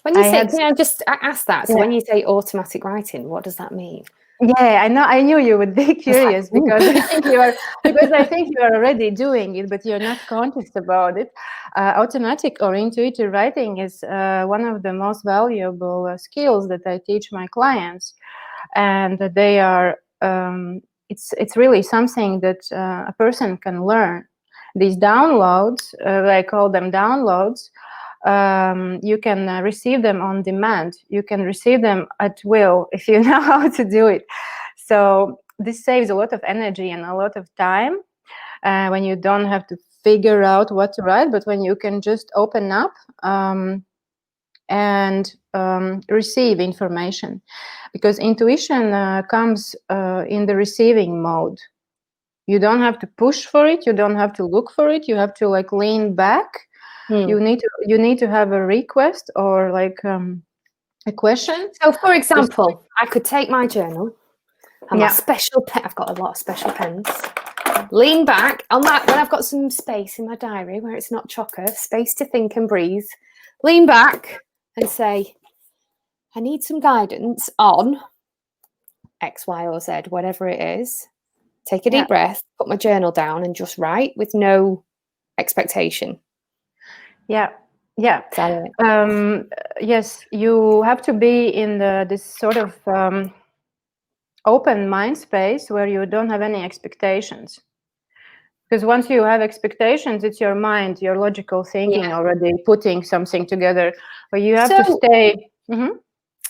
When you say, can I just ask that? So when you say automatic writing, what does that mean? Yeah, I know. I knew you would be curious because I think you are already doing it, but you're not conscious about it. Automatic or intuitive writing is one of the most valuable skills that I teach my clients, and they are. It's really something that a person can learn. These downloads, I call them downloads. You can receive them on demand. You can receive them at will if you know how to do it. So this saves a lot of energy and a lot of time when you don't have to figure out what to write, but when you can just open up and receive information. Because intuition comes in the receiving mode. You don't have to push for it. You don't have to look for it. You have to lean back. You need to have a request or a question. So, for example, I could take my journal and my special pen. I've got a lot of special pens. Lean back on that when I've got some space in my diary where it's not chocker, space to think and breathe. Lean back and say, I need some guidance on X, Y, or Z, whatever it is. Take a deep breath, put my journal down, and just write with no expectation. Yeah. Yes, you have to be in this sort of open mind space where you don't have any expectations. Because once you have expectations, it's your mind, your logical thinking already putting something together. But you have to stay. Mm-hmm.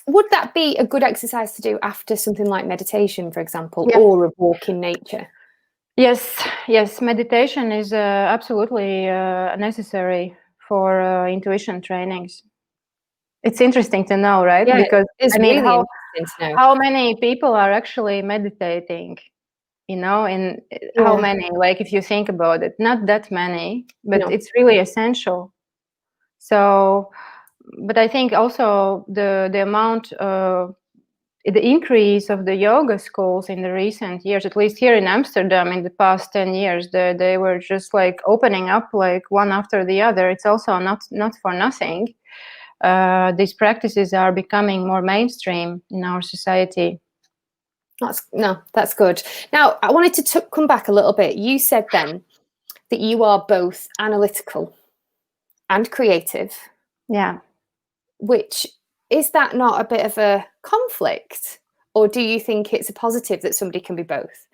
Would that be a good exercise to do after something like meditation, for example, or a walk in nature? Yes. Meditation is absolutely necessary for intuition trainings. It's interesting to know, right? Yeah, because it's really interesting to know. How many people are actually meditating? And how many? If you think about it, not that many, but it's really essential. So, but I think also the amount, the increase of the yoga schools in the recent years, at least here in Amsterdam, in the past 10 years, they were just opening up one after the other. It's also not for nothing. These practices are becoming more mainstream in our society. That's good. Now, I wanted to come back a little bit. You said then that you are both analytical and creative. Yeah. Which, is that not a bit of a conflict? Or do you think it's a positive that somebody can be both?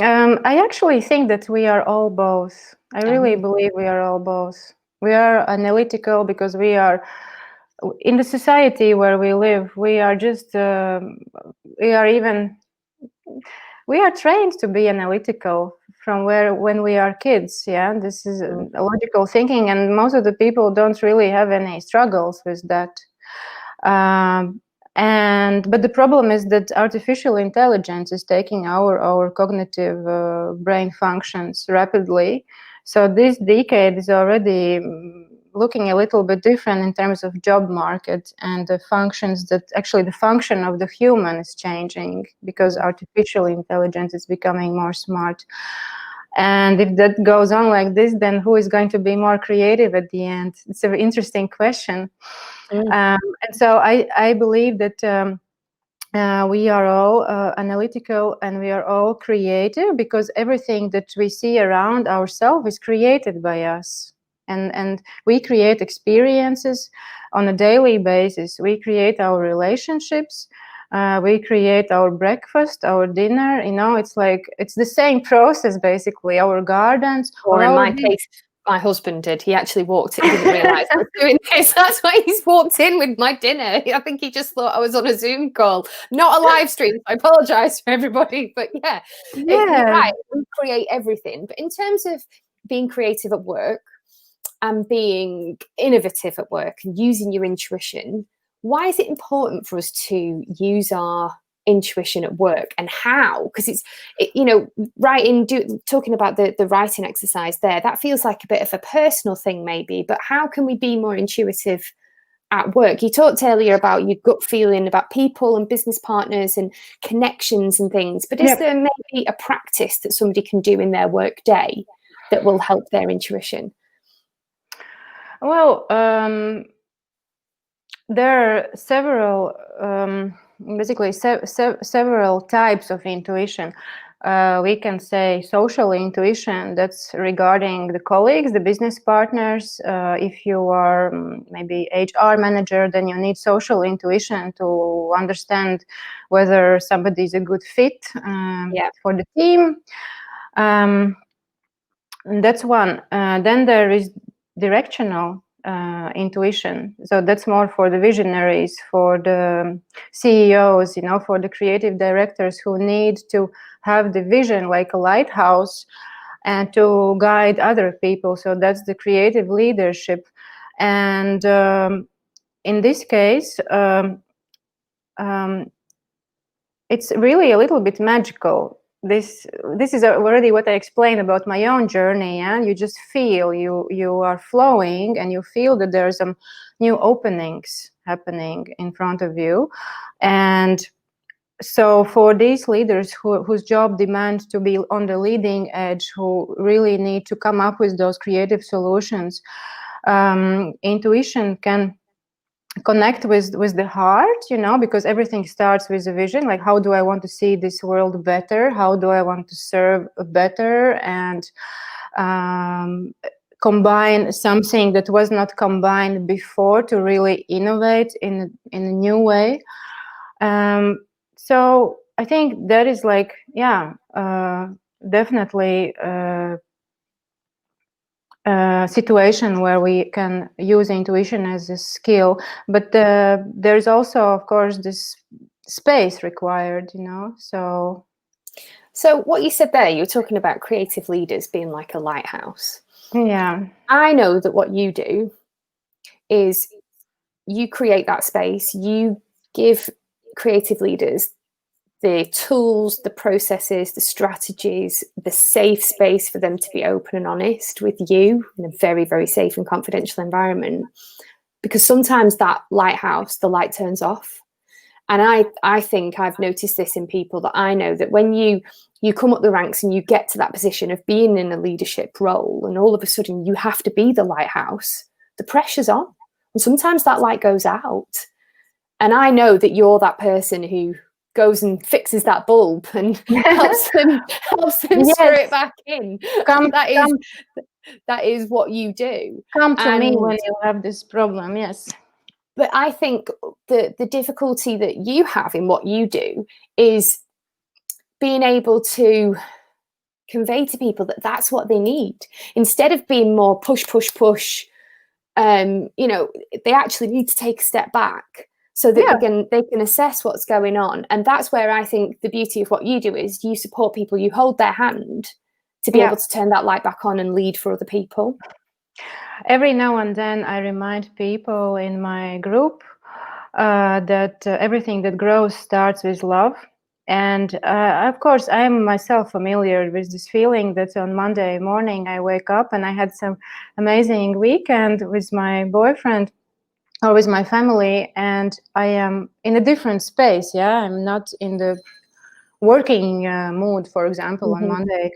I actually think that we are all both. I really believe we are all both. We are analytical because we are in the society where we live. We are just we are trained to be analytical from when we are kids. Yeah, this is a logical thinking, and most of the people don't really have any struggles with that. But the problem is that artificial intelligence is taking our cognitive brain functions rapidly. So this decade is already looking a little bit different in terms of job market and the functions that actually the function of the human is changing because artificial intelligence is becoming more smart. And if that goes on like this, then who is going to be more creative at the end? It's an interesting question. And so I believe that we are all analytical and we are all creative because everything that we see around ourselves is created by us. And we create experiences on a daily basis. We create our relationships. We create our breakfast, our dinner. It's the same process, basically. Our gardens. Or in my case, my husband did. He actually walked in. He didn't realise I was doing this. That's why he's walked in with my dinner. I think he just thought I was on a Zoom call, not a live stream. I apologise for everybody. But you're right. We create everything. But in terms of being creative at work and being innovative at work and using your intuition, why is it important for us to use our intuition at work, and how? Because talking about the writing exercise there, that feels like a bit of a personal thing maybe, but how can we be more intuitive at work? You talked earlier about your gut feeling about people and business partners and connections and things, but is there maybe a practice that somebody can do in their work day that will help their intuition? Well, there are several, basically several types of intuition. We can say social intuition, that's regarding the colleagues, the business partners. If you are maybe HR manager, then you need social intuition to understand whether somebody is a good fit for the team. And that's one. Then there is directional intuition. So that's more for the visionaries, for the CEOs, for the creative directors who need to have the vision like a lighthouse and to guide other people. So that's the creative leadership. And in this case, it's really a little bit magical. This is already what I explained about my own journey. And you just feel you are flowing, and you feel that there are some new openings happening in front of you. And so for these leaders whose job demands to be on the leading edge, who really need to come up with those creative solutions, intuition can connect with the heart, because everything starts with a vision. Like, how do I want to see this world better? How do I want to serve better? And combine something that was not combined before to really innovate in a new way. So I think that is like, definitely situation where we can use intuition as a skill, but there's also, of course, this space required, so what you said there, you were talking about creative leaders being like a lighthouse. Yeah, I know that what you do is you create that space, you give creative leaders the tools, the processes, the strategies, the safe space for them to be open and honest with you in a very, very safe and confidential environment. Because sometimes that lighthouse, the light turns off. And I think I've noticed this in people that I know, that when you come up the ranks and you get to that position of being in a leadership role, and all of a sudden you have to be the lighthouse, the pressure's on. And sometimes that light goes out. And I know that you're that person who goes and fixes that bulb and helps them Yes. screw it back in. That is what you do. Come to me when you have this problem. Yes. But I think the difficulty that you have in what you do is being able to convey to people that that's what they need, instead of being more push. They actually need to take a step back so that they can assess what's going on. And that's where I think the beauty of what you do is you support people, you hold their hand to be able to turn that light back on and lead for other people. Every now and then I remind people in my group that everything that grows starts with love. And of course, I am myself familiar with this feeling that on Monday morning I wake up and I had some amazing weekend with my boyfriend or with my family, and I am in a different space. I'm not in the working mood, for example, on Monday.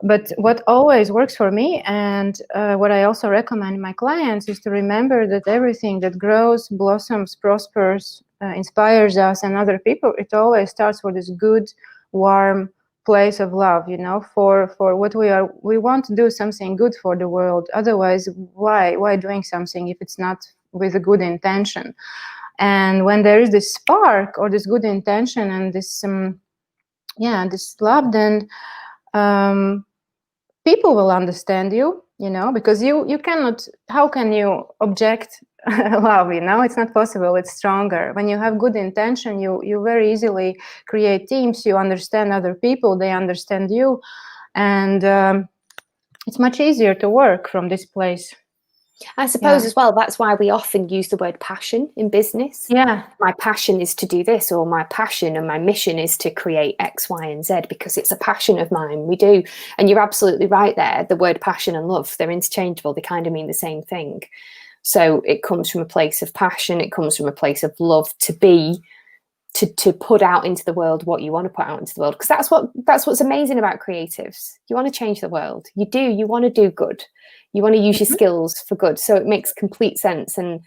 But what always works for me, and what I also recommend my clients, is to remember that everything that grows, blossoms, prospers, inspires us and other people, it always starts with this good, warm place of love, for what we want to do something good for the world. Otherwise, why doing something if it's not with a good intention? And when there is this spark or this good intention and this this love, then people will understand you, because you cannot, how can you object love? It's not possible. It's stronger when you have good intention. You very easily create teams, you understand other people, they understand you, and it's much easier to work from this place. I suppose as well, that's why we often use the word passion in business. My passion is to do this, or my passion and my mission is to create X, Y, and Z, because it's a passion of mine. We do. And you're absolutely right there. The word passion and love, they're interchangeable. They kind of mean the same thing. So it comes from a place of passion. It comes from a place of love to put out into the world what you want to put out into the world. Because that's what's amazing about creatives. You want to change the world. You do. You want to do good. You want to use your skills for good. So it makes complete sense. And